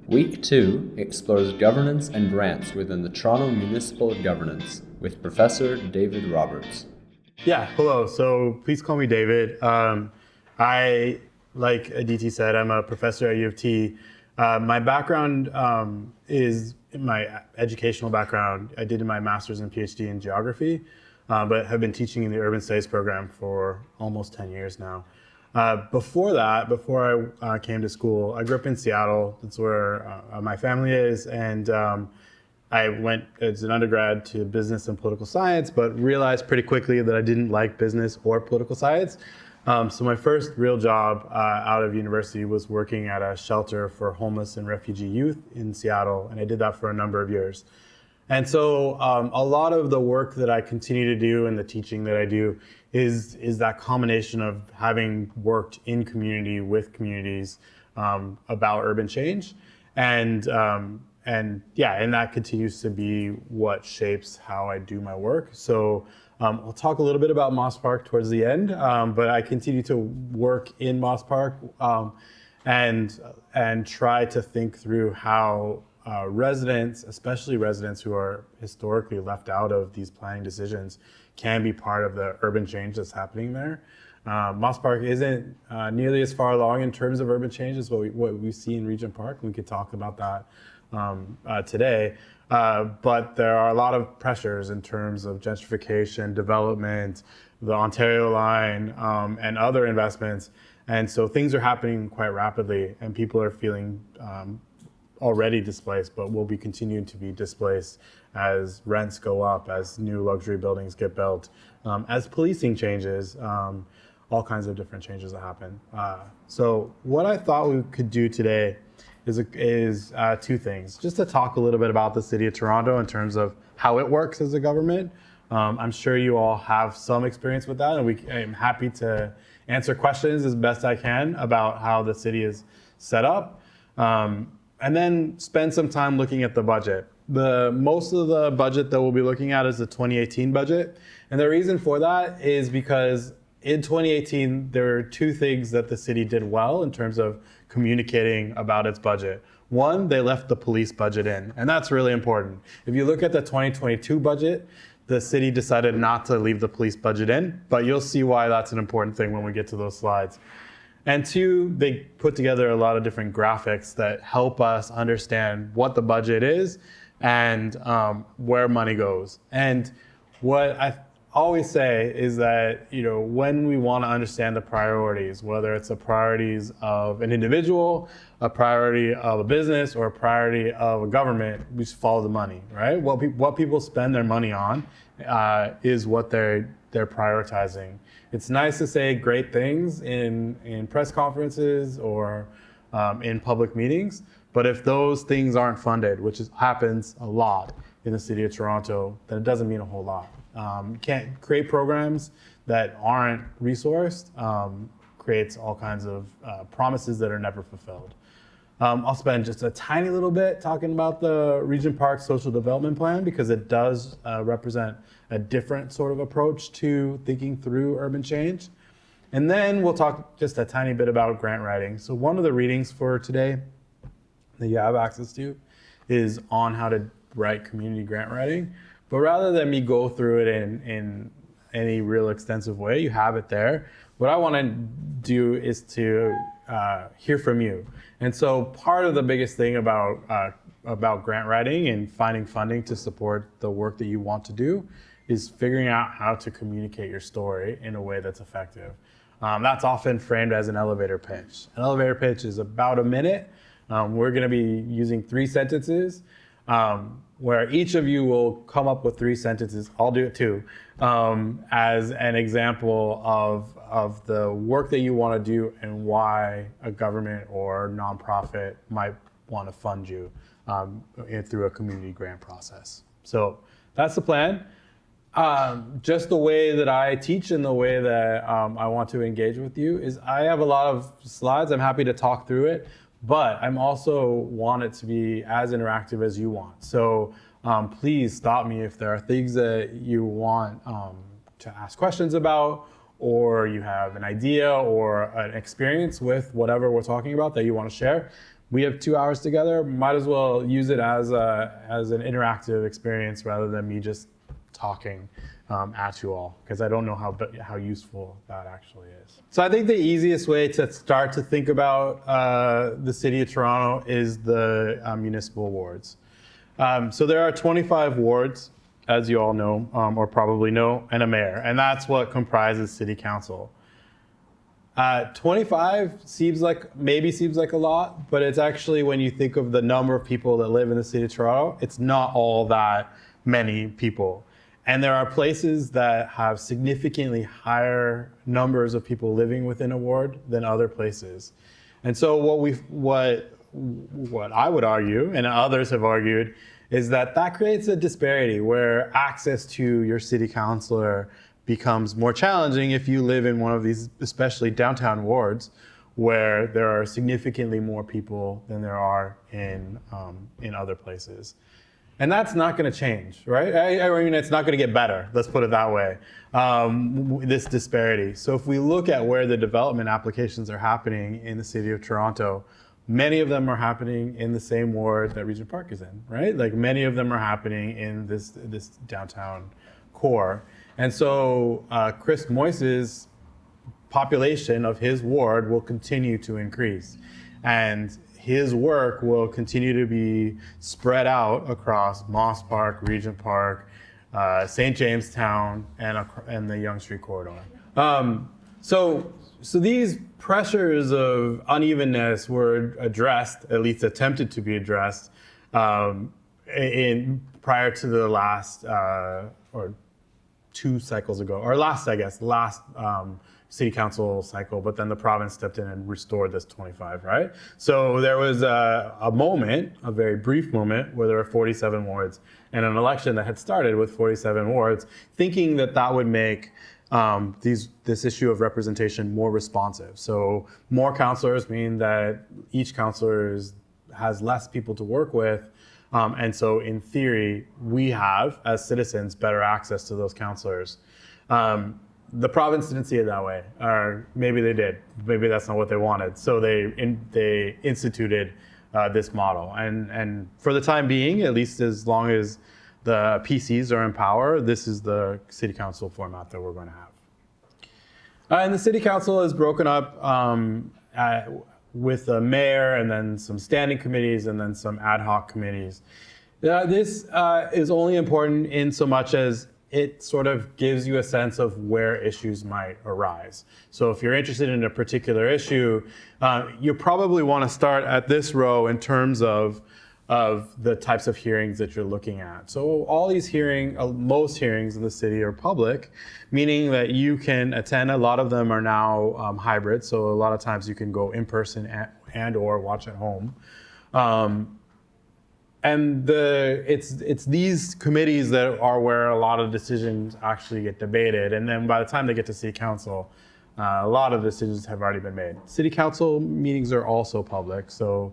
Week 2 explores governance and grants within the Toronto Municipal Governance with Professor David Roberts. Yeah, hello. So please call me David. Like Aditi said, I'm a professor at U of T. My background is my educational background. I did my master's and PhD in geography, but have been teaching in the urban studies program for almost 10 years now. Before I came to school, I grew up in Seattle. That's where my family is, and I went as an undergrad to business and political science, but realized pretty quickly that I didn't like business or political science. So my first real job out of university was working at a shelter for homeless and refugee youth in Seattle, and I did that for a number of years. And so a lot of the work that I continue to do and the teaching that I do is that combination of having worked in community with communities about urban change, and that continues to be what shapes how I do my work. So I'll talk a little bit about Moss Park towards the end, but I continue to work in Moss Park and try to think through how residents, especially residents who are historically left out of these planning decisions, can be part of the urban change that's happening there. Moss Park isn't nearly as far along in terms of urban change as what we see in Regent Park. We could talk about that today. But there are a lot of pressures in terms of gentrification, development, the Ontario line, and other investments. And so things are happening quite rapidly, and people are feeling already displaced, but will be continuing to be displaced as rents go up, as new luxury buildings get built, as policing changes, all kinds of different changes that happen. So what I thought we could do today is two things. Just to talk a little bit about the City of Toronto in terms of how it works as a government. I'm sure you all have some experience with that, and I'm happy to answer questions as best I can about how the city is set up. And then spend some time looking at the budget. Most of the budget that we'll be looking at is the 2018 budget. And the reason for that is because in 2018, there are two things that the city did well in terms of communicating about its budget. One, they left the police budget in, and that's really important. If you look at the 2022 budget, the city decided not to leave the police budget in, but you'll see why that's an important thing when we get to those slides. And two, they put together a lot of different graphics that help us understand what the budget is and where money goes. And what I always say is that, when we want to understand the priorities, whether it's the priorities of an individual, a priority of a business, or a priority of a government, we just follow the money, right? What people spend their money on is what they're prioritizing. It's nice to say great things in press conferences or in public meetings, but if those things aren't funded, which happens a lot in the City of Toronto, then it doesn't mean a whole lot. You can't create programs that aren't resourced, creates all kinds of promises that are never fulfilled. I'll spend just a tiny little bit talking about the Regent Park Social Development Plan because it does represent a different sort of approach to thinking through urban change. And then we'll talk just a tiny bit about grant writing. So one of the readings for today that you have access to is on how to write community grant writing. But rather than me go through it in any real extensive way, you have it there. What I want to do is to hear from you. And so part of the biggest thing about grant writing and finding funding to support the work that you want to do is figuring out how to communicate your story in a way that's effective. That's often framed as an elevator pitch. An elevator pitch is about a minute. We're going to be using 3 sentences where each of you will come up with 3 sentences. I'll do it too, as an example of the work that you want to do and why a government or nonprofit might want to fund you through a community grant process. So that's the plan. Just the way that I teach and the way that I want to engage with you is I have a lot of slides. I'm happy to talk through it, but I'm also want it to be as interactive as you want. So please stop me if there are things that you want to ask questions about, or you have an idea or an experience with whatever we're talking about that you want to share. we have 2 hours together, might as well use it as an interactive experience rather than me just talking at you all, because I don't know how useful that actually is. So I think the easiest way to start to think about the City of Toronto is the municipal wards. So there are 25 wards, as you all know, or probably know, and a mayor, and that's what comprises City Council. 25 seems like a lot, but it's actually, when you think of the number of people that live in the City of Toronto, it's not all that many people. And there are places that have significantly higher numbers of people living within a ward than other places. And so what I would argue, and others have argued, is that creates a disparity where access to your city councilor becomes more challenging if you live in one of these, especially downtown wards, where there are significantly more people than there are in other places. And that's not going to change, right? I mean, it's not going to get better, let's put it that way, this disparity. So if we look at where the development applications are happening in the City of Toronto, many of them are happening in the same ward that Regent Park is in, right? Like, many of them are happening in this downtown core. And so Chris Moyse's population of his ward will continue to increase. And his work will continue to be spread out across Moss Park, Regent Park, St. Jamestown, and the Yonge Street corridor. So these pressures of unevenness were addressed, at least attempted to be addressed, prior to the last, or 2 cycles ago, or last city council cycle, but then the province stepped in and restored this 25, right? So there was a moment, a very brief moment, where there were 47 wards and an election that had started with 47 wards, thinking that would make this issue of representation more responsive. So more councillors mean that each councillor has less people to work with, and so in theory, we have, as citizens, better access to those councillors. The province didn't see it that way, or maybe they did. Maybe that's not what they wanted. So they instituted this model, and for the time being, at least as long as the PCs are in power, this is the city council format that we're going to have. And the city council is broken up with a mayor, and then some standing committees, and then some ad hoc committees. This is only important in so much as it sort of gives you a sense of where issues might arise. So if you're interested in a particular issue, you probably want to start at this row in terms of the types of hearings that you're looking at. So all these most hearings in the city are public, meaning that you can attend. A lot of them are now hybrid, so a lot of times you can go in person and or watch at home. And it's these committees that are where a lot of decisions actually get debated. And then by the time they get to city council, a lot of decisions have already been made. City council meetings are also public, so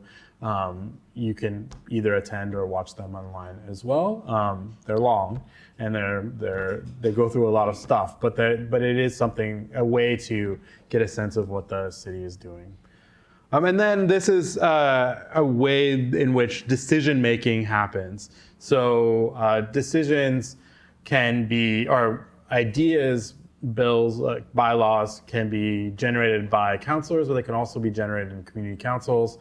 you can either attend or watch them online as well. They're long, and they go through a lot of stuff, but it is a way to get a sense of what the city is doing. And then this is a way in which decision-making happens. So decisions can be, or ideas, bills, like bylaws, can be generated by councillors, or they can also be generated in community councils,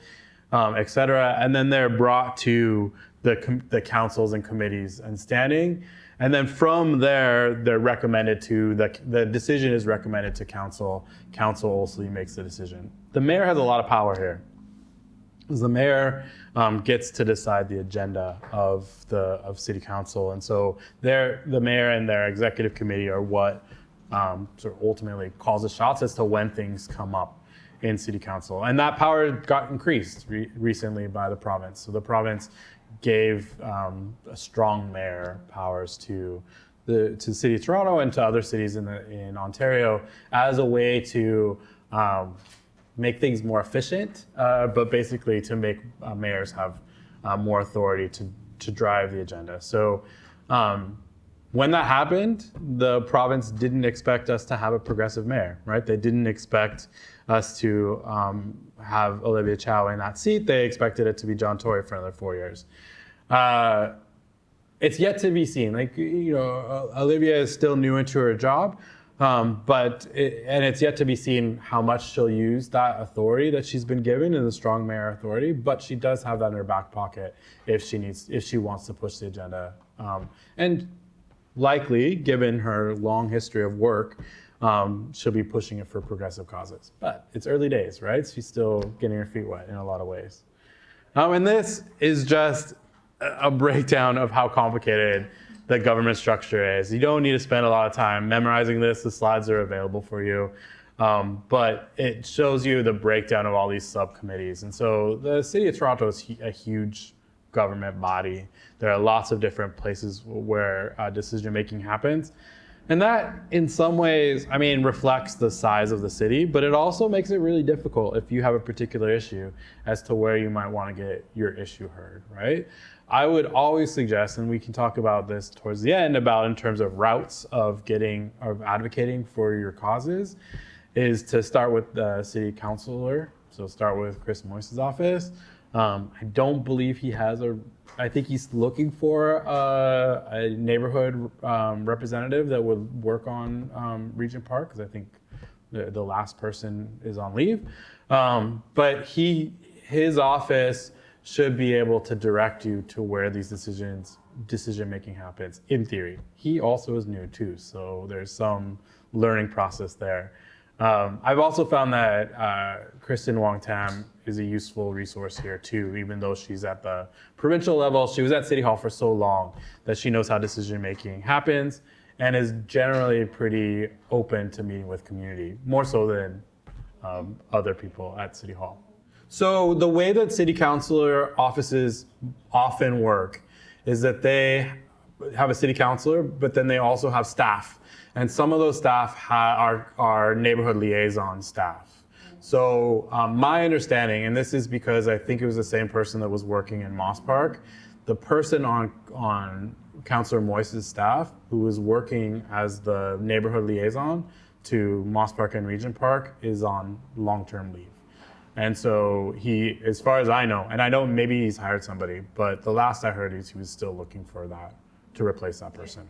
et cetera. And then they're brought to the councils and committees and standing. And then from there, they're recommended to, the decision is recommended to council. Council also makes the decision. The mayor has a lot of power here. The mayor gets to decide the agenda of city council. And so the mayor and their executive committee are what sort of ultimately calls the shots as to when things come up in city council. And that power got increased recently by the province. So the province gave a strong mayor powers to the city of Toronto and to other cities in Ontario as a way to make things more efficient, but basically to make mayors have more authority to drive the agenda. So When that happened, the province didn't expect us to have a progressive mayor, right? They didn't expect us to have Olivia Chow in that seat. They expected it to be John Tory for another 4 years. It's yet to be seen. Olivia is still new into her job, but it's yet to be seen how much she'll use that authority that she's been given in the strong mayor authority. But she does have that in her back pocket if she wants to push the agenda. And likely, given her long history of work, she'll be pushing it for progressive causes. But it's early days, right? She's still getting her feet wet in a lot of ways. And this is just a breakdown of how complicated the government structure is. You don't need to spend a lot of time memorizing this. The slides are available for you. But it shows you the breakdown of all these subcommittees. And so the City of Toronto is a huge government body. There are lots of different places where decision making happens. And that, in some ways, reflects the size of the city, but it also makes it really difficult if you have a particular issue as to where you might want to get your issue heard, right? I would always suggest, and we can talk about this towards the end, about in terms of routes of advocating for your causes, is to start with the city councilor. So start with Chris Moyse's office. I don't believe he has I think he's looking for a neighborhood representative that would work on Regent Park, because I think the last person is on leave. But his office should be able to direct you to where these decision making happens, in theory. He also is new too, so there's some learning process there. I've also found that Kristen Wong-Tam is a useful resource here too, even though she's at the provincial level. She was at City Hall for so long that she knows how decision making happens and is generally pretty open to meeting with community, more so than other people at City Hall. So the way that city councilor offices often work is that they have a city councilor, but then they also have staff. And some of those staff are neighborhood liaison staff. So my understanding, and this is because I think it was the same person that was working in Moss Park, the person on Councillor Moyse's staff who was working as the neighborhood liaison to Moss Park and Regent Park is on long-term leave. And so he, as far as I know, and I know maybe he's hired somebody, but the last I heard is he was still looking for that to replace that person.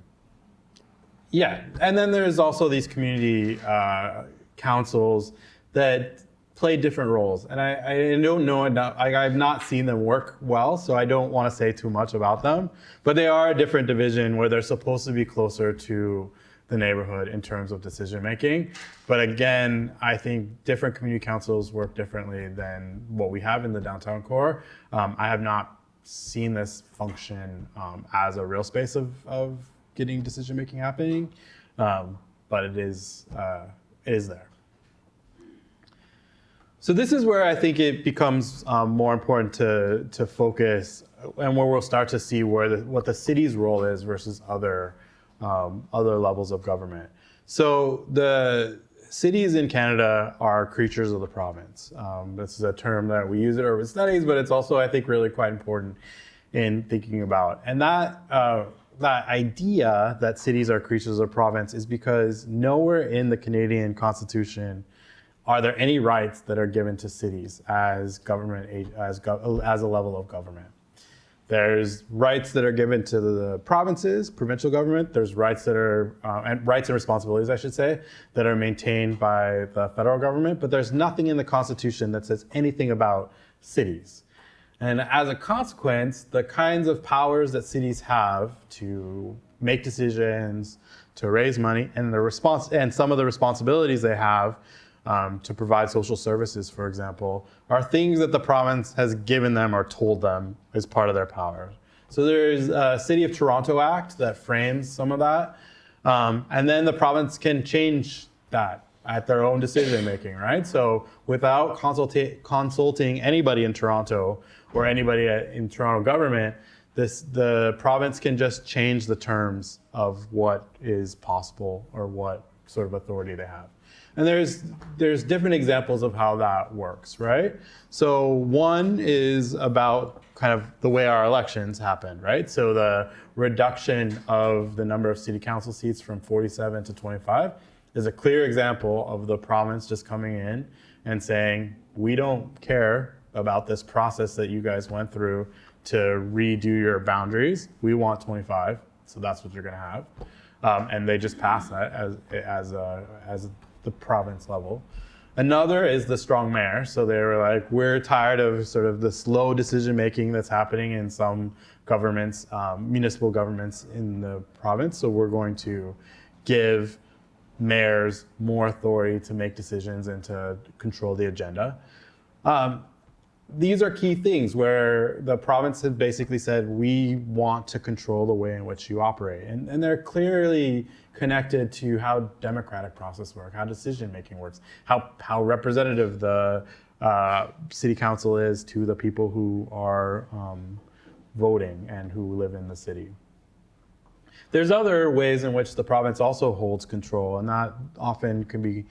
Yeah, and then there's also these community councils that play different roles. And I don't know enough, I've not seen them work well, so I don't want to say too much about them. But they are a different division where they're supposed to be closer to the neighborhood in terms of decision making. But again, I think different community councils work differently than what we have in the downtown core. I have not seen this function as a real space of getting decision making happening, but it is there. So this is where I think it becomes more important to focus, and where we'll start to see what the city's role is versus other levels of government. So the cities in Canada are creatures of the province. This is a term that we use in urban studies, but it's also, I think, really quite important in thinking about. And that idea that cities are creatures of the province is because nowhere in the Canadian Constitution are there any rights that are given to cities as government, as a level of government. There's rights that are given to the provinces, provincial government. There's rights that are, and rights and responsibilities, I should say, that are maintained by the federal government, but there's nothing in the Constitution that says anything about cities. And as a consequence, the kinds of powers that cities have to make decisions, to raise money, and some of the responsibilities they have to provide social services, for example, are things that the province has given them or told them as part of their power. So there's a City of Toronto Act that frames some of that. And then the province can change that at their own decision making, right? So without consulting anybody in Toronto or anybody in Toronto government, the province can just change the terms of what is possible or what sort of authority they have. And there's different examples of how that works, right? So one is about kind of the way our elections happen, right? So the reduction of the number of city council seats from 47 to 25 is a clear example of the province just coming in and saying, we don't care about this process that you guys went through to redo your boundaries. We want 25, so that's what you're going to have. And they just pass that as the province level. Another is the strong mayor. So they were like, we're tired of sort of the slow decision making that's happening in some governments, municipal governments in the province. So we're going to give mayors more authority to make decisions and to control the agenda. These are key things where the province had basically said, we want to control the way in which you operate. And they're clearly connected to how democratic process works, how decision-making works, how representative the city council is to the people who are voting and who live in the city. There's other ways in which the province also holds control, and that often can be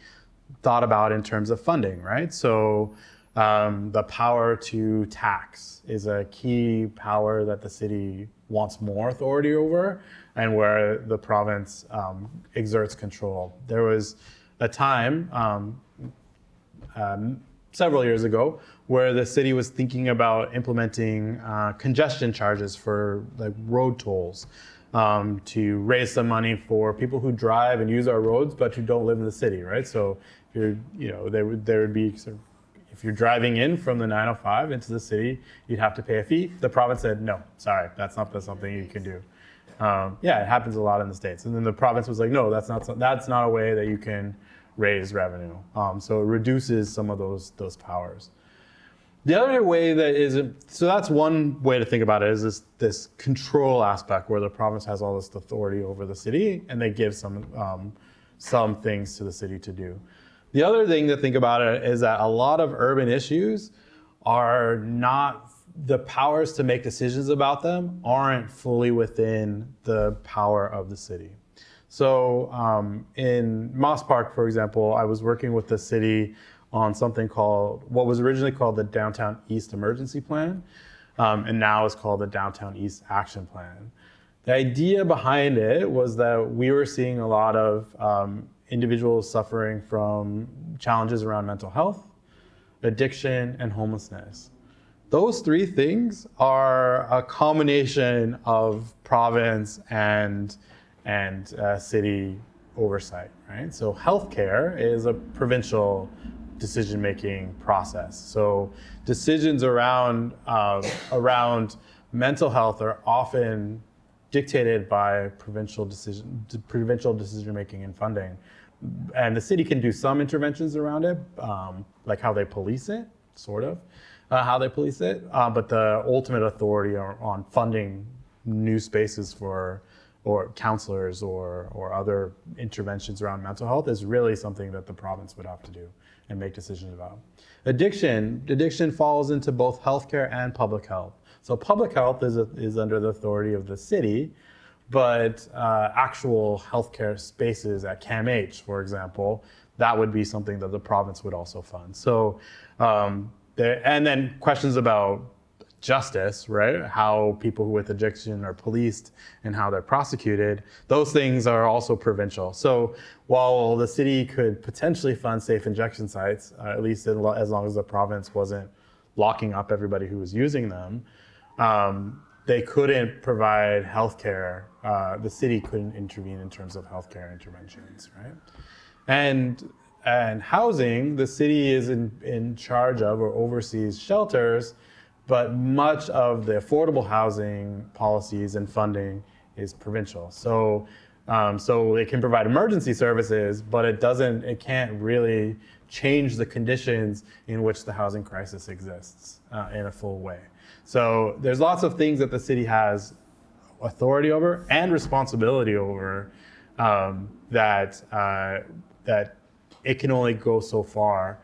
thought about in terms of funding, right? So the power to tax is a key power that the city wants more authority over, and where the province exerts control. There was a time several years ago where the city was thinking about implementing congestion charges for like road tolls to raise some money for people who drive and use our roads but who don't live in the city, right? So if there would be sort of, if you're driving in from the 905 into the city, you'd have to pay a fee. The province said, no, sorry, that's something you can do. Yeah, it happens a lot in the States. And then the province was like, no, that's not a way that you can raise revenue. So it reduces some of those powers. The other way so that's one way to think about it, is this control aspect where the province has all this authority over the city and they give some things to the city to do. The other thing to think about it is that a lot of urban issues are not, the powers to make decisions about them aren't fully within the power of the city. So in Moss Park, for example, I was working with the city on something called, what was originally called the Downtown East Emergency Plan, and now is called the Downtown East Action Plan. The idea behind it was that we were seeing a lot of individuals suffering from challenges around mental health, addiction, and homelessness. Those three things are a combination of province and city oversight, right? So healthcare is a provincial decision-making process. So decisions around mental health are often dictated by provincial decision-making and funding. And the city can do some interventions around it, like how they police it, sort of, how they police it. But the ultimate authority on funding new spaces for or counselors or other interventions around mental health is really something that the province would have to do and make decisions about. Addiction falls into both healthcare and public health. So public health is under the authority of the city, but actual healthcare spaces at CAMH, for example, that would be something that the province would also fund. So, and then questions about justice, right? How people with addiction are policed and how they're prosecuted, those things are also provincial. So while the city could potentially fund safe injection sites, at least as long as the province wasn't locking up everybody who was using them, they couldn't provide healthcare. The city couldn't intervene in terms of healthcare interventions, right? And housing, the city is in charge of or oversees shelters, but much of the affordable housing policies and funding is provincial. So it can provide emergency services, but it can't really change the conditions in which the housing crisis exists in a full way. So there's lots of things that the city has authority over and responsibility over that it can only go so far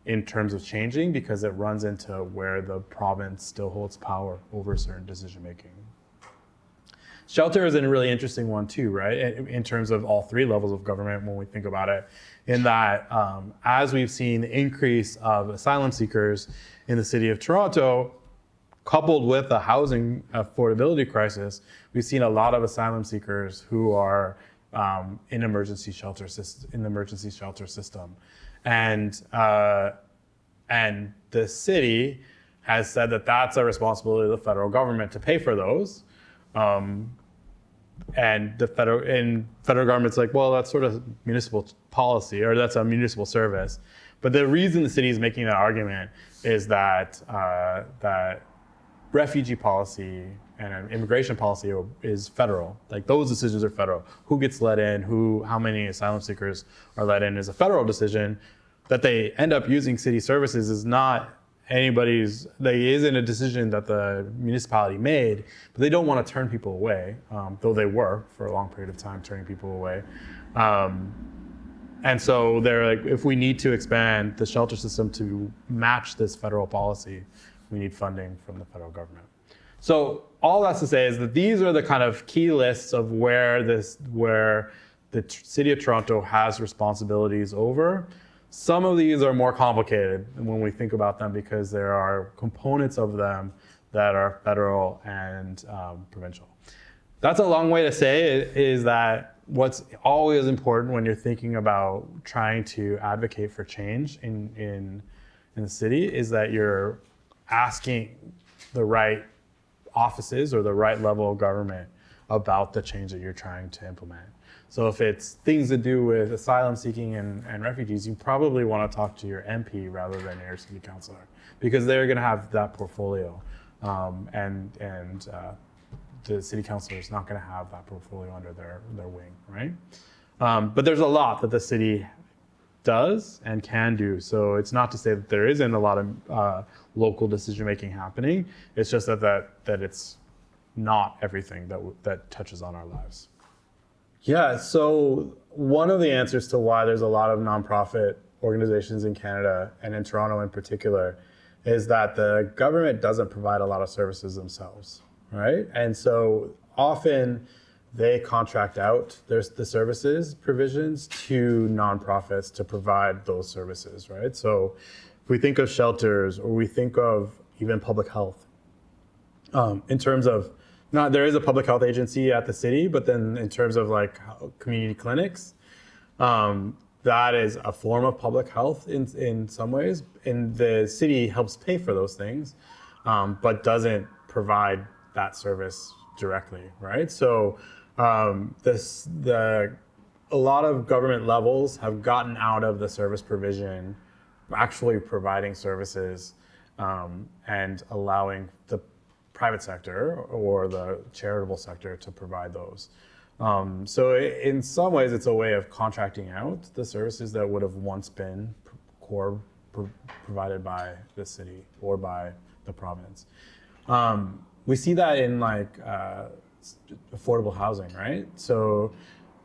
in terms of changing, because it runs into where the province still holds power over certain decision making. Shelter is a really interesting one too, right? In terms of all three levels of government when we think about it, in that as we've seen the increase of asylum seekers in the city of Toronto, coupled with a housing affordability crisis, we've seen a lot of asylum seekers who are in the emergency shelter system, and the city has said that that's a responsibility of the federal government to pay for those. And the federal government's like, well, that's sort of municipal policy, or that's a municipal service. But the reason the city is making that argument is that that refugee policy and immigration policy is federal. Like, those decisions are federal. Who gets let in, how many asylum seekers are let in is a federal decision. That they end up using city services is not anybody's. There isn't a decision that the municipality made, but they don't want to turn people away, though they were for a long period of time turning people away. And so they're like, if we need to expand the shelter system to match this federal policy, we need funding from the federal government. So all that's to say is that these are the kind of key lists of where the city of Toronto has responsibilities over. Some of these are more complicated when we think about them because there are components of them that are federal and provincial. That's a long way to say is that what's always important when you're thinking about trying to advocate for change in the city is that you're asking the right offices or the right level of government about the change that you're trying to implement. So if it's things to do with asylum seeking and refugees, you probably want to talk to your MP rather than your city councilor, because they're going to have that portfolio, and the city councilor is not going to have that portfolio under their wing, right? But there's a lot that the city does and can do. So it's not to say that there isn't a lot of local decision making happening. It's just that it's not everything that touches on our lives. Yeah, so one of the answers to why there's a lot of nonprofit organizations in Canada, and in Toronto in particular, is that the government doesn't provide a lot of services themselves, right? And so often they contract out the services provisions to nonprofits to provide those services, right? So if we think of shelters, or we think of even public health, in terms of, there is a public health agency at the city, but then in terms of like community clinics, that is a form of public health in some ways, and the city helps pay for those things, but doesn't provide that service directly, right? So a lot of government levels have gotten out of the service provision, actually providing services, and allowing the private sector or the charitable sector to provide those. So in some ways, it's a way of contracting out the services that would have once been provided by the city or by the province. We see that in like affordable housing, right? So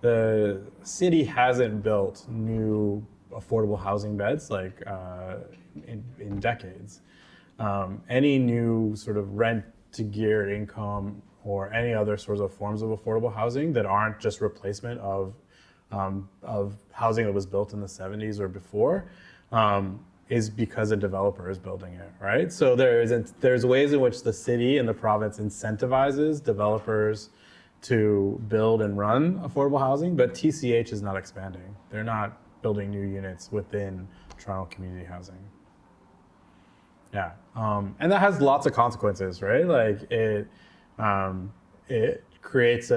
the city hasn't built new affordable housing beds like in decades. Any new sort of rent to geared income or any other sorts of forms of affordable housing that aren't just replacement of housing that was built in the 70s or before, is because a developer is building it, right? So there's ways in which the city and the province incentivizes developers to build and run affordable housing, but TCH is not expanding. They're not building new units within Toronto community housing. Yeah, and that has lots of consequences, right? Like it creates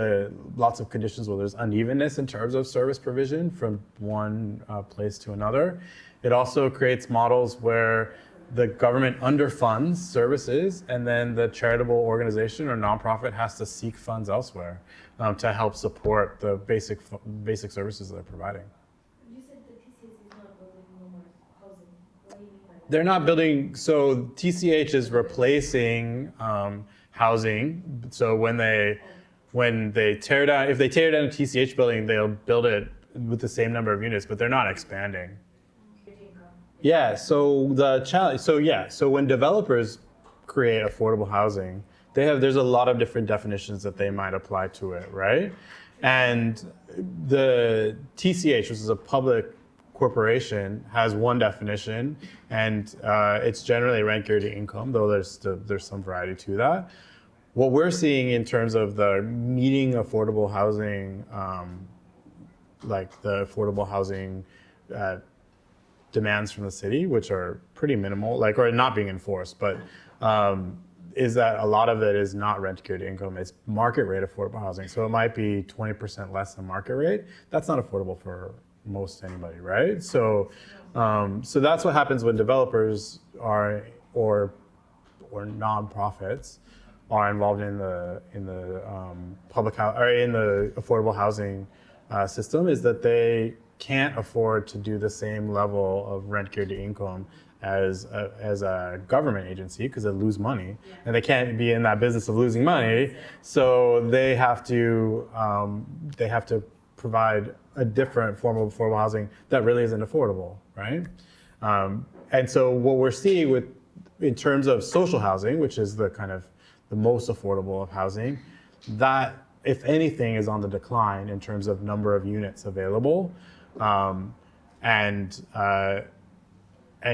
lots of conditions where there's unevenness in terms of service provision from one place to another. It also creates models where the government underfunds services, and then the charitable organization or nonprofit has to seek funds elsewhere to help support the basic services that they're providing. You said the TCS is not building no more housing. What do you mean by that? They're not building, so TCH is replacing housing. So when they tear down, if they tear down a TCH building, they'll build it with the same number of units, but they're not expanding. Yeah, so the challenge, so when developers create affordable housing, there's a lot of different definitions that they might apply to it, right? And the TCH, which is a public corporation, has one definition, and it's generally rent guaranteed income, though there's some variety to that. What we're seeing in terms of the meeting affordable housing, like the affordable housing demands from the city, which are pretty minimal, like, or not being enforced, but is that a lot of it is not rent guaranteed income, it's market rate affordable housing. So it might be 20% less than market rate. That's not affordable for most anybody, right? So that's what happens when developers are, or nonprofits are involved in the public house or in the affordable housing system, is that they can't afford to do the same level of rent guaranteed income as a government agency, because they lose money, and they can't be in that business of losing money. So they have to provide a different form of affordable housing that really isn't affordable, right? And so what we're seeing in terms of social housing, which is the kind of the most affordable of housing, that, if anything, is on the decline in terms of number of units available. And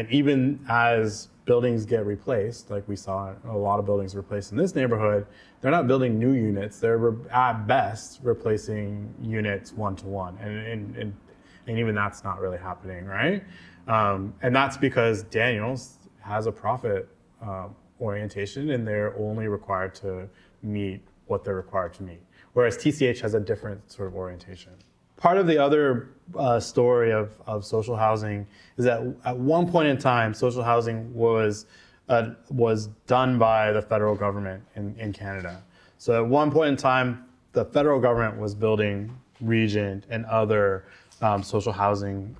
even as buildings get replaced, like we saw a lot of buildings replaced in this neighborhood, they're not building new units. They're at best replacing units one-to-one. And even that's not really happening, right? And that's because Daniels has a profit orientation, and they're only required to meet what they're required to meet. Whereas TCH has a different sort of orientation. Part of the other story of social housing is that at one point in time, social housing was done by the federal government in Canada. So at one point in time, the federal government was building Regent and other social housing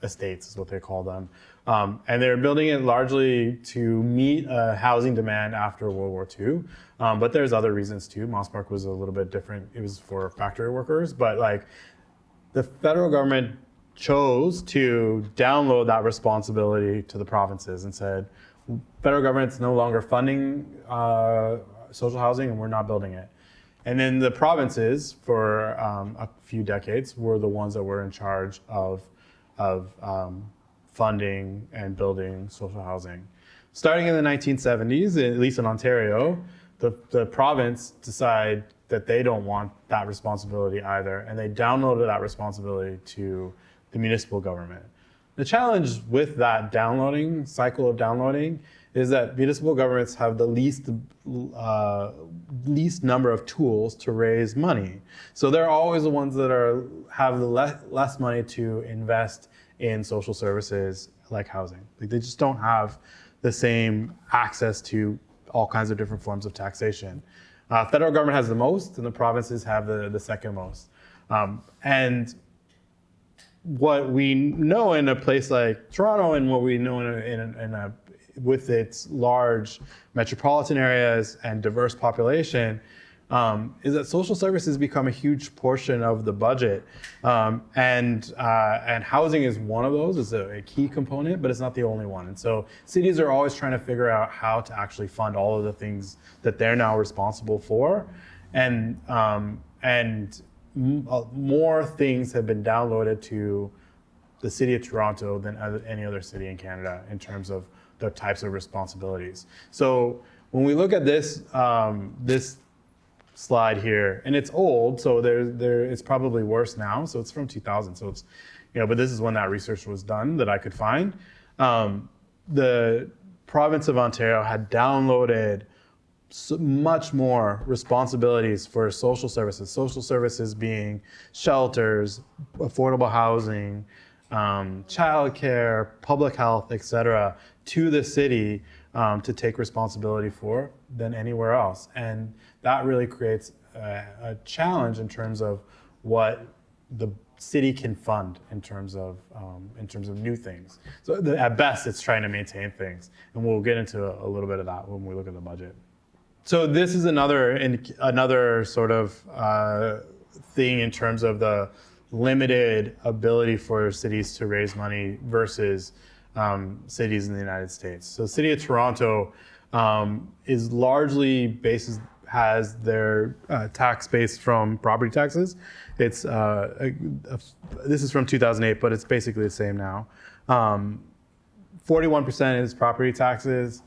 estates, is what they call them. And they were building it largely to meet a housing demand after World War II. But there's other reasons too. Moss Park was a little bit different. It was for factory workers, but like, the federal government chose to download that responsibility to the provinces and said, federal government's no longer funding social housing, and we're not building it. And then the provinces, for a few decades, were the ones that were in charge of funding and building social housing. Starting in the 1970s, at least in Ontario, the province decided that they don't want that responsibility either, and they downloaded that responsibility to the municipal government. The challenge with that cycle of downloading is that municipal governments have the least number of tools to raise money. So they're always the ones that have the less money to invest in social services like housing. Like, they just don't have the same access to all kinds of different forms of taxation. Federal government has the most, and the provinces have the second most. And what we know in a place like Toronto, and what we know with its large metropolitan areas and diverse population, is that social services become a huge portion of the budget. And housing is one of those. It's a key component, but it's not the only one. And so cities are always trying to figure out how to actually fund all of the things that they're now responsible for. And more things have been downloaded to the city of Toronto than any other city in Canada in terms of the types of responsibilities. So when we look at this slide here, and it's old, so it's probably worse now. So it's from 2000. So it's, but this is when that research was done that I could find. The province of Ontario had downloaded much more responsibilities for social services being shelters, affordable housing, childcare, public health, etc., to the city to take responsibility for than anywhere else. And that really creates a challenge in terms of what the city can fund in terms of new things. So at best, it's trying to maintain things, and we'll get into a little bit of that when we look at the budget. So this is another sort of thing in terms of the limited ability for cities to raise money versus cities in the United States. So the city of Toronto is largely has their tax base from property taxes. It's this is from 2008, but it's basically the same now. 41% is property taxes.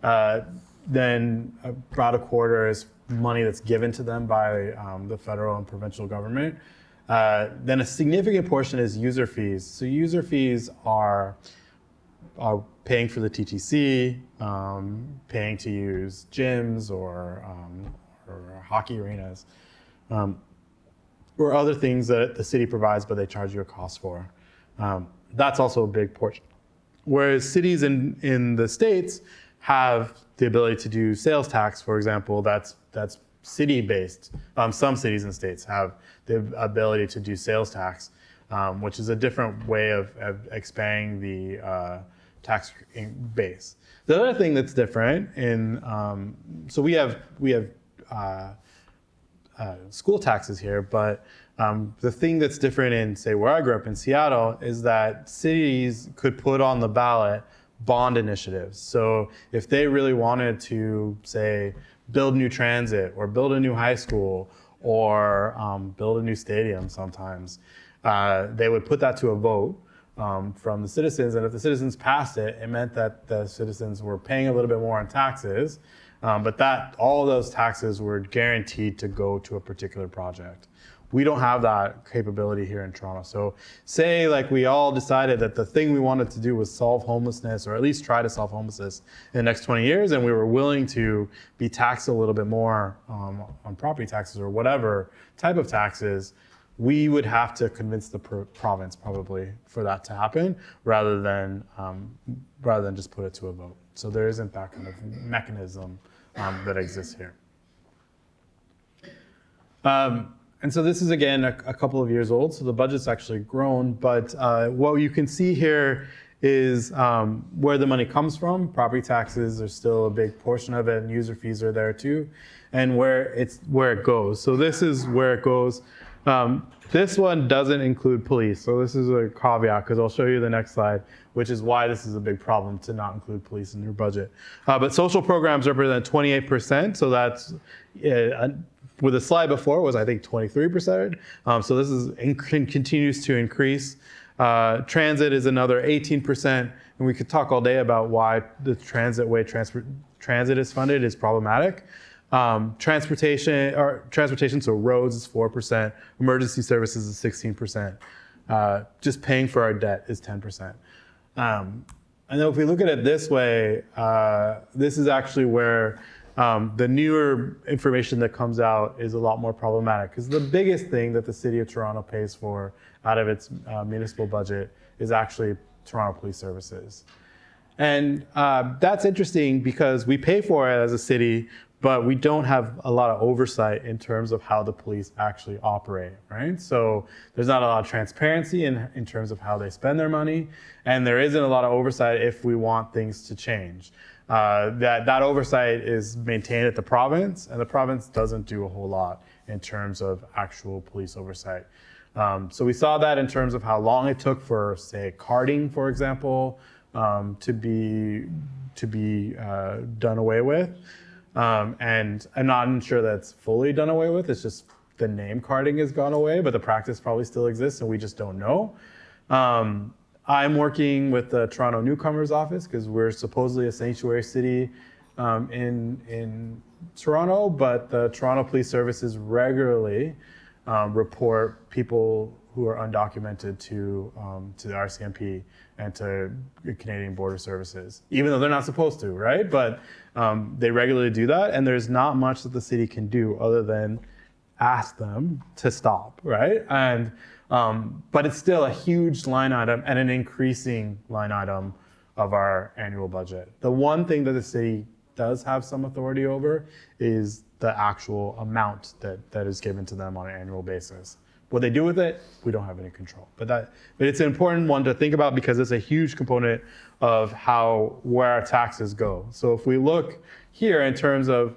Then about a quarter is money that's given to them by the federal and provincial government. Then a significant portion is user fees. So user fees are paying for the TTC, paying to use gyms or hockey arenas, or other things that the city provides, but they charge you a cost for. That's also a big portion. Whereas cities in the States have the ability to do sales tax, for example, that's city-based. Some cities in the States have the ability to do sales tax, which is a different way of expanding the tax base. The other thing that's different so we have school taxes here, but the thing that's different in, say, where I grew up in Seattle is that cities could put on the ballot bond initiatives. So if they really wanted to, say, build new transit or build a new high school or build a new stadium sometimes, they would put that to a vote from the citizens. And if the citizens passed it, it meant that the citizens were paying a little bit more in taxes, but that all of those taxes were guaranteed to go to a particular project. We don't have that capability here in Toronto. So say like we all decided that the thing we wanted to do was solve homelessness, or at least try to solve homelessness in the next 20 years, and we were willing to be taxed a little bit more on property taxes or whatever type of taxes, we would have to convince the province probably for that to happen, rather than just put it to a vote. So there isn't that kind of mechanism that exists here. And so this is, again, a couple of years old, so the budget's actually grown, but what you can see here is where the money comes from. Property taxes are still a big portion of it, and user fees are there too, and where it goes. So this is where it goes. This one doesn't include police, so this is a caveat, because I'll show you the next slide, which is why this is a big problem to not include police in your budget. But social programs represent 28%, so that's with the slide before was, I think, 23%. So this continues to increase. Transit is another 18%, and we could talk all day about why the transit is funded is problematic. Transportation, so roads is 4%, emergency services is 16%. Just paying for our debt is 10%. And then if we look at it this way, this is actually where the newer information that comes out is a lot more problematic, because the biggest thing that the city of Toronto pays for out of its municipal budget is actually Toronto Police Services. And that's interesting because we pay for it as a city, but we don't have a lot of oversight in terms of how the police actually operate, right? So there's not a lot of transparency in terms of how they spend their money, and there isn't a lot of oversight if we want things to change. That oversight is maintained at the province, and the province doesn't do a whole lot in terms of actual police oversight. So we saw that in terms of how long it took for, say, carding, for example, to be done away with. And I'm not sure that's fully done away with. It's just the name carding has gone away, but the practice probably still exists, and we just don't know. I'm working with the Toronto Newcomers Office because we're supposedly a sanctuary city in Toronto, but the Toronto Police Services regularly report people who are undocumented to the RCMP and to Canadian Border Services, even though they're not supposed to, right? But they regularly do that, and there's not much that the city can do other than ask them to stop, right? And but it's still a huge line item and an increasing line item of our annual budget. The one thing that the city does have some authority over is the actual amount that is given to them on an annual basis. What they do with it, we don't have any control. But it's an important one to think about because it's a huge component of where our taxes go. So if we look here in terms of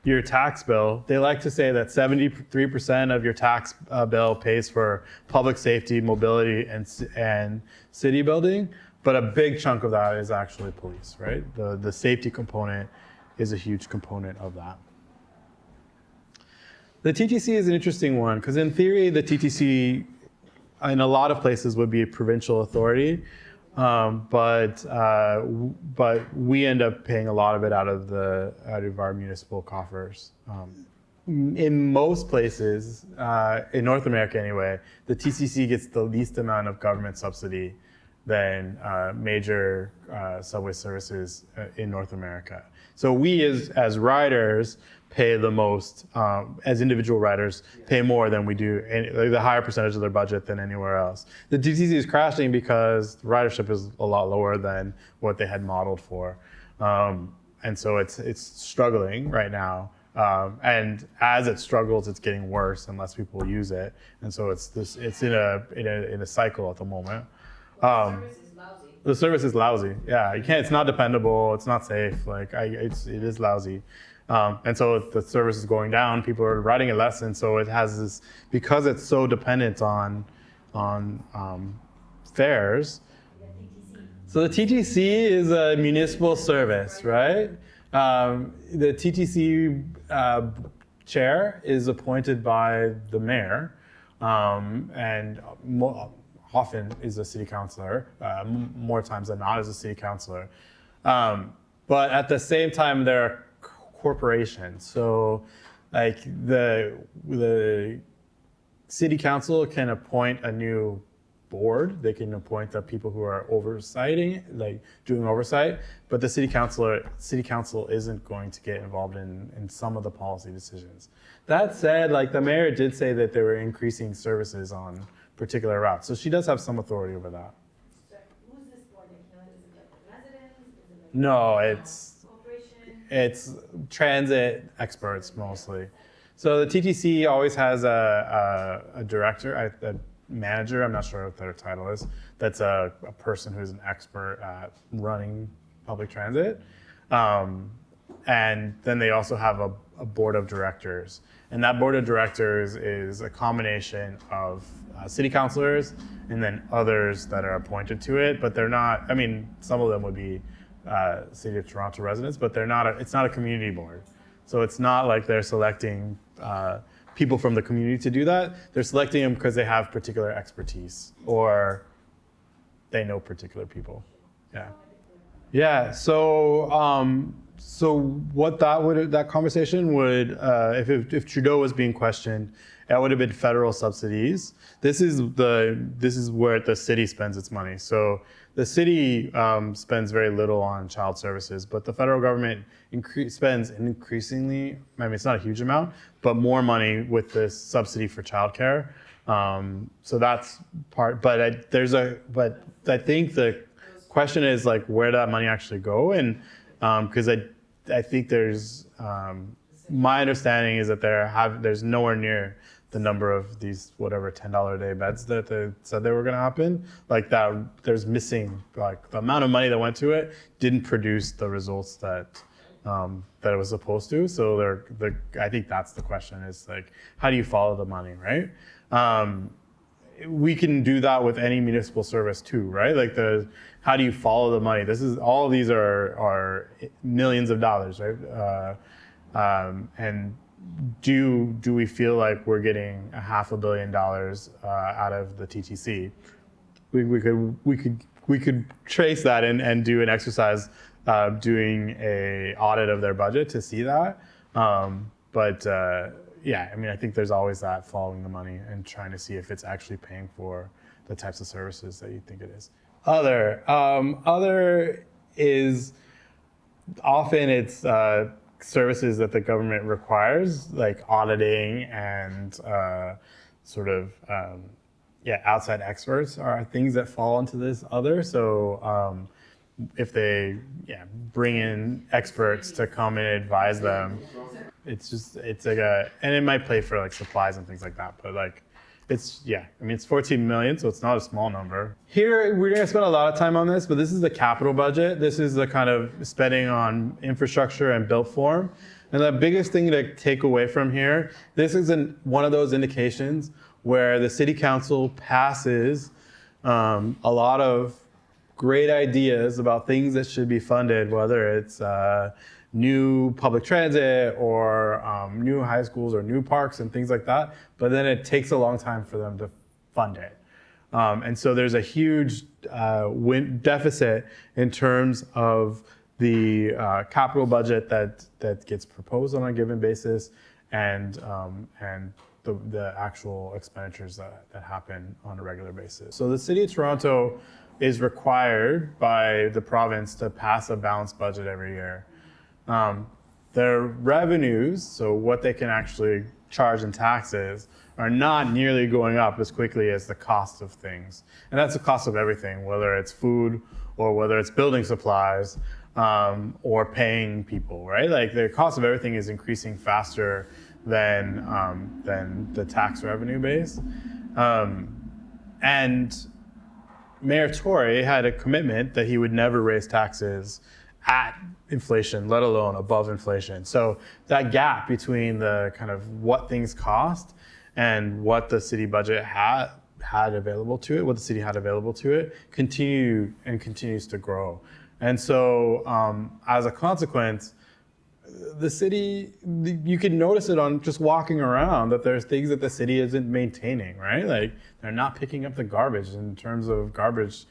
your tax bill, they like to say that 73% of your tax bill pays for public safety, mobility, and city building. But a big chunk of that is actually police, right? The safety component is a huge component of that. The TTC is an interesting one because in theory, the TTC in a lot of places would be a provincial authority, but we end up paying a lot of it out of our municipal coffers. In most places, in North America anyway, the TCC gets the least amount of government subsidy than major subway services in North America. So we as riders pay the most, as individual riders, pay more than we do, the higher percentage of their budget than anywhere else. The TTC is crashing because ridership is a lot lower than what they had modeled for. And so it's struggling right now. And as it struggles, it's getting worse and less people use it. And so it's in a cycle at the moment. The service is lousy. Yeah, you can't. It's not dependable. It's not safe. It is lousy, and so the service is going down. People are riding it less, and so it has this because it's so dependent on fares. So the TTC is a municipal service, right? The TTC chair is appointed by the mayor, and often is a city councilor, more times than not is a city councilor. But at the same time, they're a corporation. So like the city council can appoint a new board. They can appoint the people who are doing oversight, but the city council isn't going to get involved in some of the policy decisions. That said, like the mayor did say that they were increasing services on particular routes. So she does have some authority over that. So who's this board? Is it like the residents? Is it like No, corporation? it's transit experts mostly. So the TTC always has a director, a manager, I'm not sure what their title is, that's a person who's an expert at running public transit. And then they also have a board of directors. And that board of directors is a combination of city councilors and then others that are appointed to it, but they're not, I mean, some of them would be City of Toronto residents, but it's not a community board. So it's not like they're selecting people from the community to do that. They're selecting them because they have particular expertise or they know particular people. Yeah. Yeah. So what that conversation would, if Trudeau was being questioned, that would have been federal subsidies. This is where the city spends its money. So the city spends very little on child services, but the federal government spends increasingly. I mean, it's not a huge amount, but more money with this subsidy for childcare. So that's part. But I think the question is like, where did that money actually go? And because I think there's my understanding is that there's nowhere near the number of these whatever $10 a day beds that they said they were going to happen. Like that, there's missing, like the amount of money that went to it didn't produce the results that it was supposed to. So I think that's the question is like, how do you follow the money, right? We can do that with any municipal service too, right? Like how do you follow the money? All of these are millions of dollars, right? And do we feel like we're getting $500 million out of the TTC? We could trace that and do an exercise doing a audit of their budget to see that. Yeah, I mean, I think there's always that following the money and trying to see if it's actually paying for the types of services that you think it is. Other is often it's services that the government requires, like auditing and outside experts are things that fall into this other. So if they bring in experts to come and advise them, it's like and it might pay for like supplies and things like that, but like it's 14 million, so it's not a small number. Here we're gonna spend a lot of time on this, but this is the capital budget. This is the kind of spending on infrastructure and built form. And the biggest thing to take away from here, this isn't one of those indications where the city council passes a lot of great ideas about things that should be funded, whether it's new public transit or new high schools or new parks and things like that. But then it takes a long time for them to fund it. And so there's a huge deficit in terms of the capital budget that gets proposed on a given basis and the actual expenditures that happen on a regular basis. So the City of Toronto is required by the province to pass a balanced budget every year. Their revenues, so what they can actually charge in taxes, are not nearly going up as quickly as the cost of things. And that's the cost of everything, whether it's food or whether it's building supplies or paying people, right? Like the cost of everything is increasing faster than the tax revenue base. And Mayor Tory had a commitment that he would never raise taxes at inflation, let alone above inflation. So that gap between the kind of what things cost and what the city budget had available to it, what the city had available to it, continued and continues to grow. And so as a consequence, the city, you can notice it on just walking around that there's things that the city isn't maintaining, right? Like they're not picking up the garbage in terms of the garbage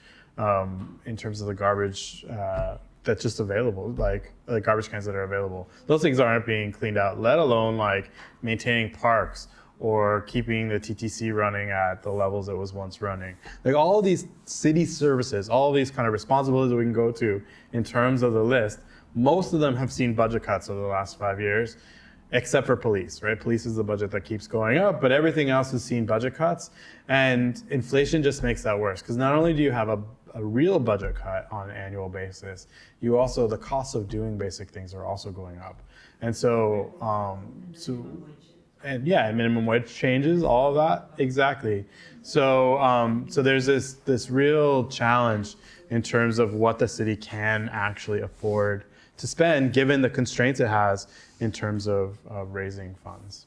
that's just available, like the garbage cans that are available. Those things aren't being cleaned out, let alone like maintaining parks or keeping the TTC running at the levels it was once running. Like all of these city services, all of these kind of responsibilities that we can go to in terms of the list, most of them have seen budget cuts over the last 5 years, except for police, right? Police is the budget that keeps going up, but everything else has seen budget cuts. And inflation just makes that worse, because not only do you have a real budget cut on an annual basis, you also, the costs of doing basic things are also going up. And so, minimum wage changes, all of that, exactly. So, so there's this real challenge in terms of what the city can actually afford to spend, given the constraints it has in terms of raising funds.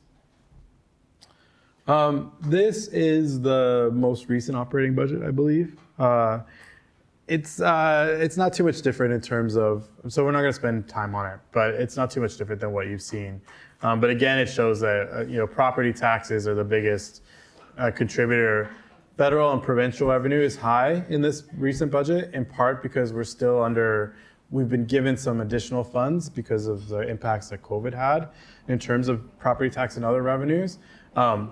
This is the most recent operating budget, I believe. It's not too much different in terms of, so we're not going to spend time on it, but it's not too much different than what you've seen. But again, it shows that property taxes are the biggest contributor. Federal and provincial revenue is high in this recent budget, in part because we've been given some additional funds because of the impacts that COVID had in terms of property tax and other revenues.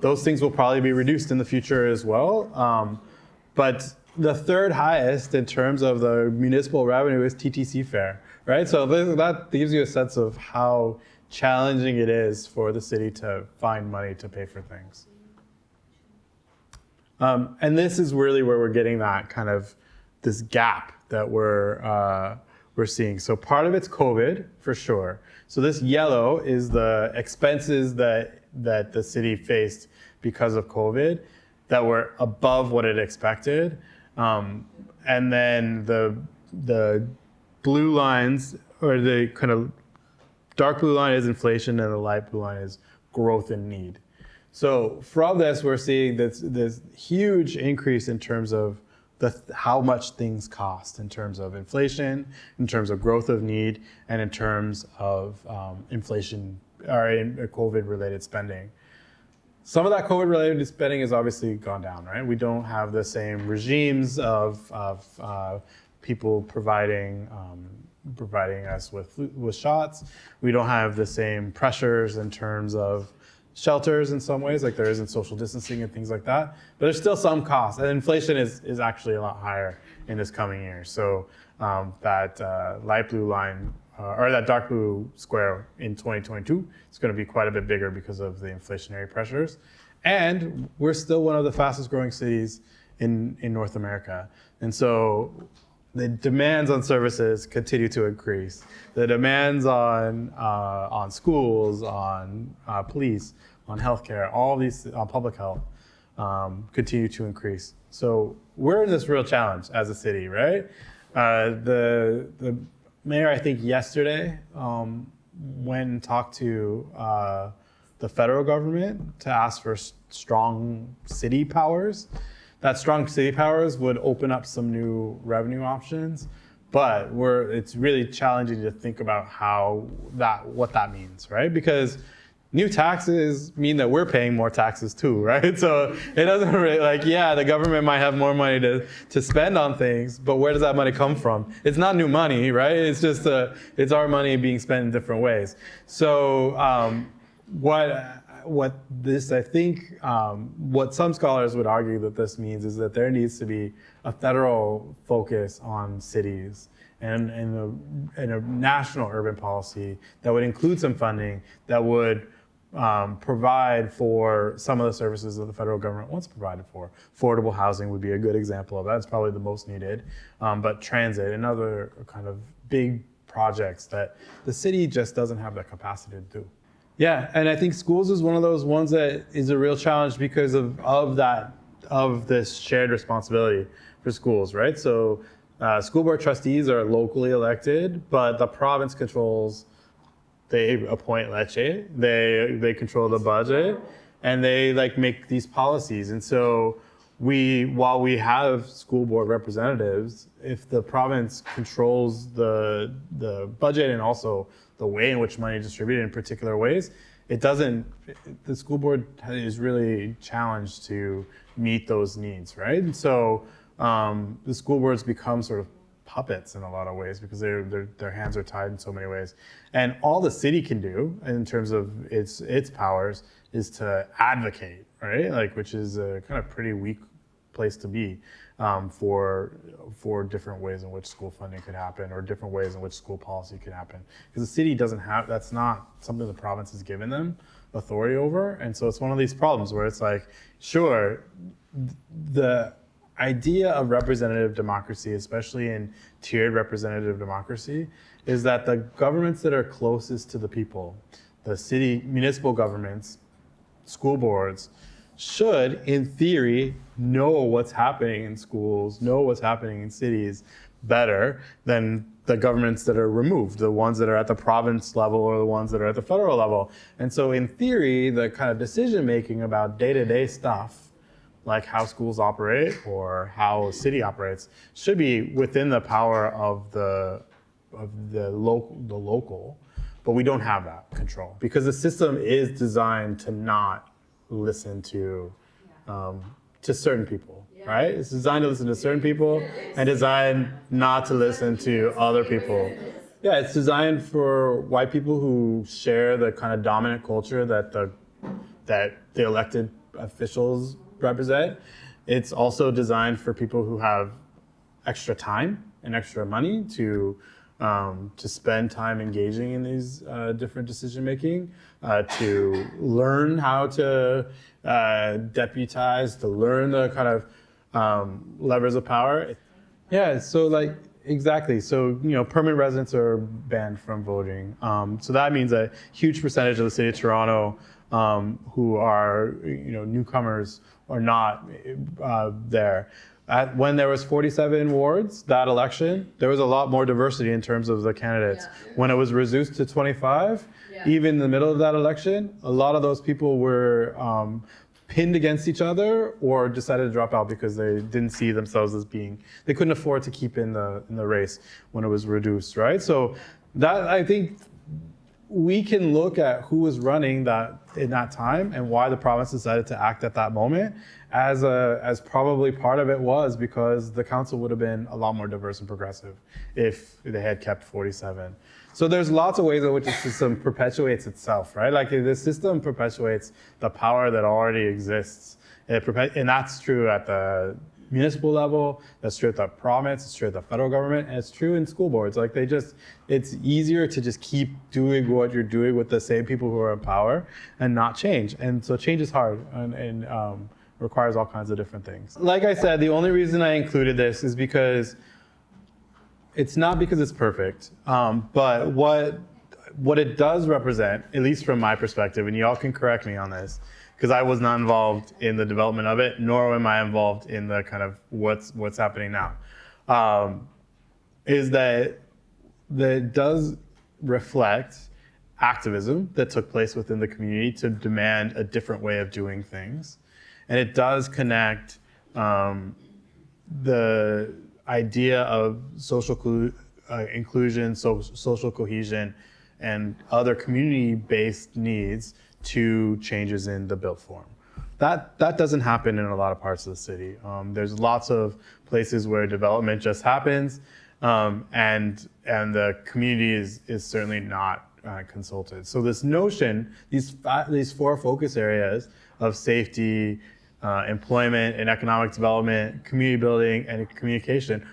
Those things will probably be reduced in the future as well. But the third highest in terms of the municipal revenue is TTC fare, right? So that gives you a sense of how challenging it is for the city to find money to pay for things. And this is really where we're getting that kind of this gap that we're seeing. So part of it's COVID for sure. So this yellow is the expenses that the city faced because of COVID that were above what it expected. And then the blue lines, or the kind of dark blue line, is inflation, and the light blue line is growth in need. So from this, we're seeing this huge increase in terms of how much things cost, in terms of inflation, in terms of growth of need, and in terms of inflation or COVID-related spending. Some of that COVID-related spending has obviously gone down, right? We don't have the same regimes of people providing us with shots. We don't have the same pressures in terms of shelters in some ways, like there isn't social distancing and things like that. But there's still some costs, and inflation is actually a lot higher in this coming year. So that light blue line, or that dark blue square in 2022 is going to be quite a bit bigger because of the inflationary pressures. And we're still one of the fastest growing cities in North America. And so the demands on services continue to increase. The demands on schools, on police, on healthcare, all these, on public health, continue to increase. So we're in this real challenge as a city, right? The mayor, I think yesterday, went and talked to the federal government to ask for strong city powers. That strong city powers would open up some new revenue options, but it's really challenging to think about what that means, right? Because new taxes mean that we're paying more taxes too, right? So it doesn't really, the government might have more money to spend on things, but where does that money come from? It's not new money, right? It's just it's our money being spent in different ways. So what some scholars would argue that this means is that there needs to be a federal focus on cities and a national urban policy that would include some funding that would provide for some of the services that the federal government wants provided for. Affordable housing would be a good example of that. It's probably the most needed. But transit and other kind of big projects that the city just doesn't have the capacity to do. Yeah, and I think schools is one of those ones that is a real challenge because of this shared responsibility for schools, right? So school board trustees are locally elected, but the province controls. They appoint leche, they control the budget, and they make these policies. And so while we have school board representatives, if the province controls the budget and also the way in which money is distributed in particular ways, the school board is really challenged to meet those needs, right? And so the school boards become sort of puppets in a lot of ways because their hands are tied in so many ways. And all the city can do in terms of its powers is to advocate, right? Which is a kind of pretty weak place to be for different ways in which school funding could happen or different ways in which school policy could happen. Because the city that's not something the province has given them authority over. And so it's one of these problems where it's sure, the idea of representative democracy, especially in tiered representative democracy, is that the governments that are closest to the people, the city, municipal governments, school boards, should, in theory, know what's happening in schools, know what's happening in cities better than the governments that are removed, the ones that are at the province level or the ones that are at the federal level. And so in theory, the kind of decision making about day-to-day stuff, like how schools operate or how a city operates, should be within the power of the local, but we don't have that control because the system is designed to not listen to certain people, right? It's designed to listen to certain people and designed not to listen to other people. Yeah, it's designed for white people who share the kind of dominant culture that the elected officials represent. It's also designed for people who have extra time and extra money to spend time engaging in these different decision making, to learn how to deputize, to learn the kind of levers of power. Yeah, so exactly. So permanent residents are banned from voting. So that means a huge percentage of the city of Toronto who are newcomers are not there. When there was 47 wards, that election, there was a lot more diversity in terms of the candidates. Yeah. When it was reduced to 25, even in the middle of that election, a lot of those people were pinned against each other or decided to drop out because they didn't see themselves as they couldn't afford to keep in the race when it was reduced, right? So that, I think, we can look at who was running that in that time and why the province decided to act at that moment as probably part of it was because the council would have been a lot more diverse and progressive if they had kept 47. So there's lots of ways in which the system perpetuates itself, right? The system perpetuates the power that already exists. And that's true at the municipal level, that's true at the province, it's true at the federal government, and it's true in school boards. It's easier to just keep doing what you're doing with the same people who are in power and not change. And so change is hard and requires all kinds of different things. Like I said, the only reason I included this is because it's not because it's perfect, but what it does represent, at least from my perspective, and y'all can correct me on this, because I was not involved in the development of it, nor am I involved in the kind of what's happening now, is that it does reflect activism that took place within the community to demand a different way of doing things. And it does connect the idea of social inclusion, social cohesion, and other community-based needs to changes in the built form. That doesn't happen in a lot of parts of the city. There's lots of places where development just happens, and the community is certainly not consulted. So this notion, these four focus areas of safety, employment and economic development, community building, and communication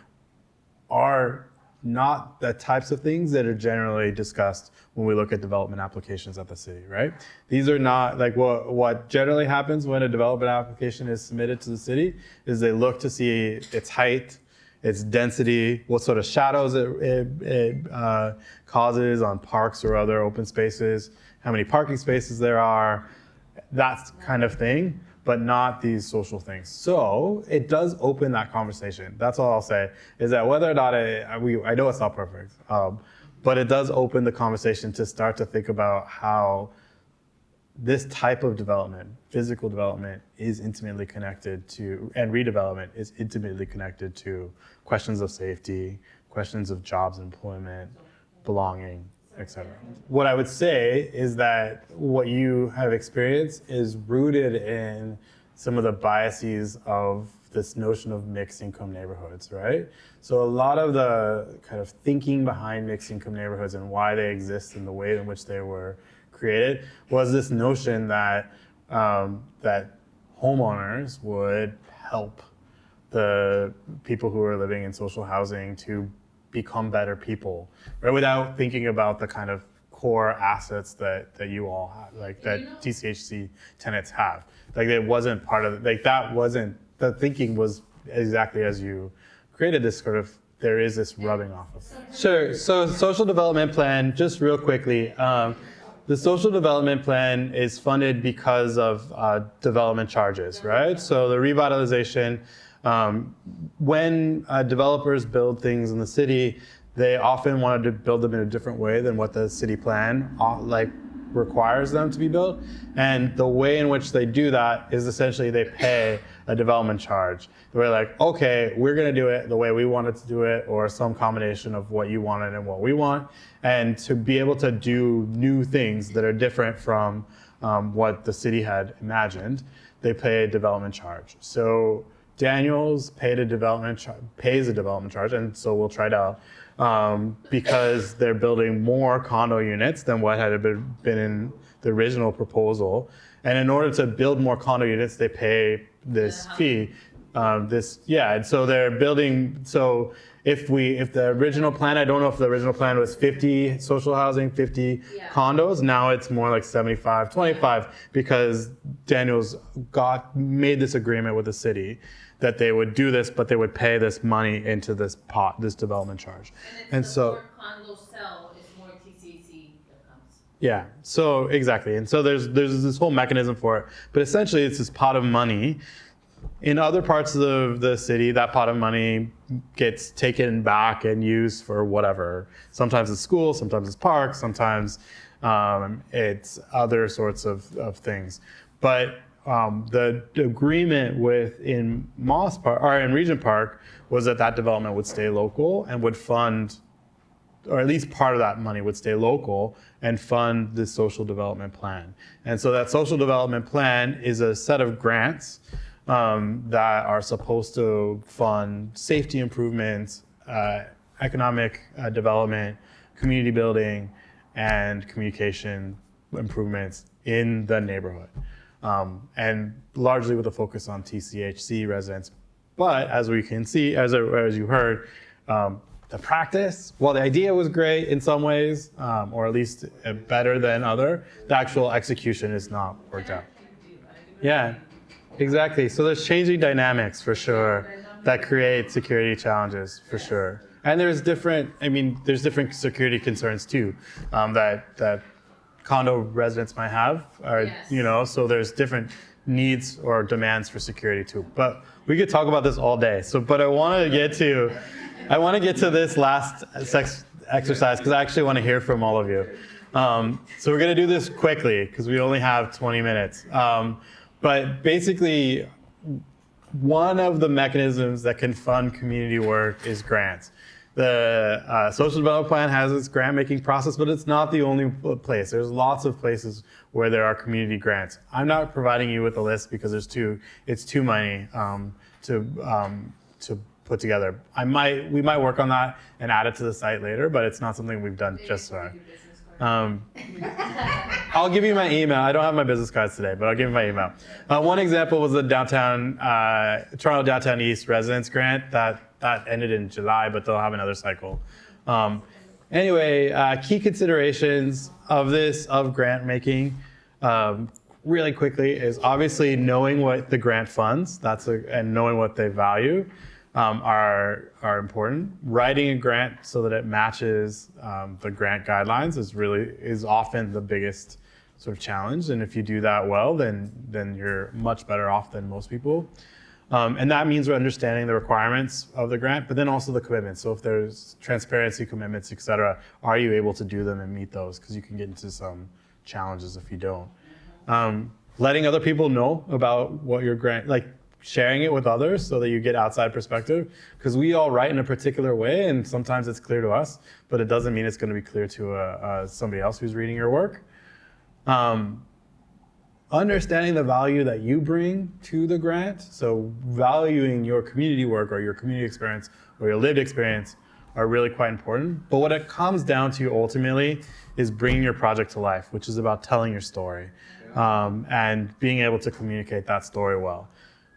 are not the types of things that are generally discussed when we look at development applications at the city, right? These are not like what generally happens when a development application is submitted to the city is they look to see its height, its density, what sort of shadows it causes on parks or other open spaces, how many parking spaces there are, that kind of thing, but not these social things. So it does open that conversation. That's all I'll say, is that whether or not I know it's not perfect, but it does open the conversation to start to think about how this type of development, physical development, is intimately connected to, and redevelopment is intimately connected to questions of safety, questions of jobs, employment, belonging, etc. What I would say is that what you have experienced is rooted in some of the biases of this notion of mixed income neighborhoods, right? So a lot of the kind of thinking behind mixed income neighborhoods and why they exist and the way in which they were created was this notion that that homeowners would help the people who are living in social housing to become better people, right? Without thinking about the kind of core assets that you all have, like that TCHC tenants have. Like it wasn't part of, like that wasn't, the thinking was exactly as you created this sort of, there is this rubbing off of it. Sure, so social development plan, just real quickly. The social development plan is funded because of development charges, right? So the revitalization, when developers build things in the city, they often wanted to build them in a different way than what the city plan requires them to be built. And the way in which they do that is essentially they pay a development charge. They're like, okay, we're gonna do it the way we wanted to do it, or some combination of what you wanted and what we want. And to be able to do new things that are different from what the city had imagined, they pay a development charge. So Daniels pays a development charge, and so will Tridel, because they're building more condo units than what had been in the original proposal. And in order to build more condo units, they pay this fee. And so they're building. So if the original plan, I don't know if the original plan was 50 social housing, 50 condos. Now it's more like 75, 25, because Daniels made this agreement with the city that they would do this, but they would pay this money into this pot, this development charge. And so more condos sell, is more TCAC that comes. Yeah, so exactly. And so there's this whole mechanism for it. But essentially it's this pot of money. In other parts of the city, that pot of money gets taken back and used for whatever. Sometimes it's schools, sometimes it's parks, sometimes it's other sorts of things. But the agreement in Moss Park, or in Regent Park, was that development would stay local and would fund, or at least part of that money would stay local and fund the social development plan. And so that social development plan is a set of grants that are supposed to fund safety improvements, economic development, community building, and communication improvements in the neighborhood. And largely with a focus on TCHC residents. But as we can see, as you heard, the practice, while the idea was great in some ways, or at least better than the actual execution is not worked out. Yeah, exactly. So there's changing dynamics for sure that create security challenges for sure. And there's different security concerns too, that condo residents might have, or, so there's different needs or demands for security too. But we could talk about this all day. But I want to get to this last exercise because I actually want to hear from all of you. So we're gonna do this quickly because we only have 20 minutes. But basically, one of the mechanisms that can fund community work is grants. The social development plan has its grant making process, but it's not the only place. There's lots of places where there are community grants. I'm not providing you with a list because it's too many to put together. We might work on that and add it to the site later, but it's not something we've done just so far. I'll give you my email. I don't have my business cards today, but I'll give you my email. One example was the Toronto Downtown East Residents Grant that ended in July, but they'll have another cycle. Anyway, key considerations of grant making, really quickly, is obviously knowing what the grant funds, and knowing what they value are important. Writing a grant so that it matches the grant guidelines is often the biggest sort of challenge. And if you do that well, then you're much better off than most people. And that means we're understanding the requirements of the grant, but then also the commitments. So if there's transparency commitments, et cetera, are you able to do them and meet those? Because you can get into some challenges if you don't. Letting other people know about what your grant, like sharing it with others so that you get outside perspective. Because we all write in a particular way, and sometimes it's clear to us, but it doesn't mean it's going to be clear to somebody else who's reading your work. Understanding the value that you bring to the grant, so valuing your community work or your community experience or your lived experience are really quite important. But what it comes down to ultimately is bringing your project to life, which is about telling your story and being able to communicate that story well.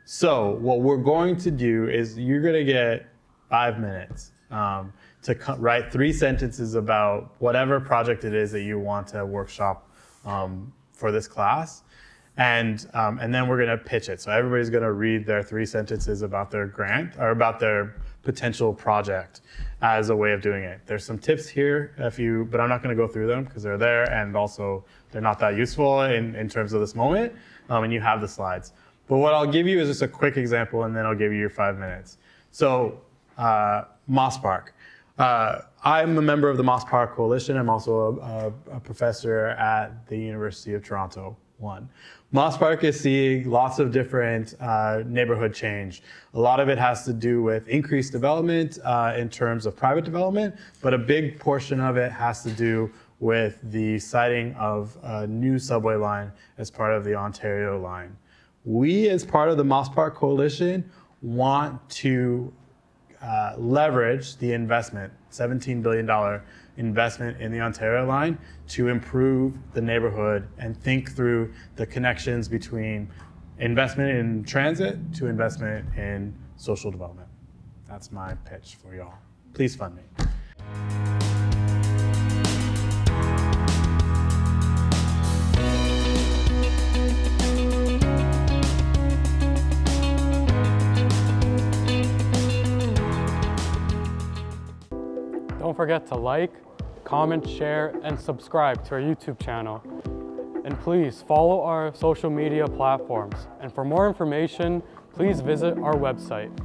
So what we're going to do is you're going to get 5 minutes to write 3 sentences about whatever project it is that you want to workshop for this class. And then we're going to pitch it. So everybody's going to read their 3 sentences about their grant or about their potential project as a way of doing it. There's some tips here, but I'm not going to go through them because they're there, and also they're not that useful in terms of this moment. And you have the slides. But what I'll give you is just a quick example, and then I'll give you your 5 minutes. So Moss Park. I'm a member of the Moss Park Coalition. I'm also a professor at the University of Toronto. Moss Park is seeing lots of different neighborhood change. A lot of it has to do with increased development in terms of private development, but a big portion of it has to do with the siting of a new subway line as part of the Ontario line. We, as part of the Moss Park Coalition, want to leverage the investment, $17 billion investment in the Ontario line, to improve the neighborhood and think through the connections between investment in transit to investment in social development. That's my pitch for y'all. Please fund me. Don't forget to like, comment, share, and subscribe to our YouTube channel. And please follow our social media platforms. And for more information, please visit our website.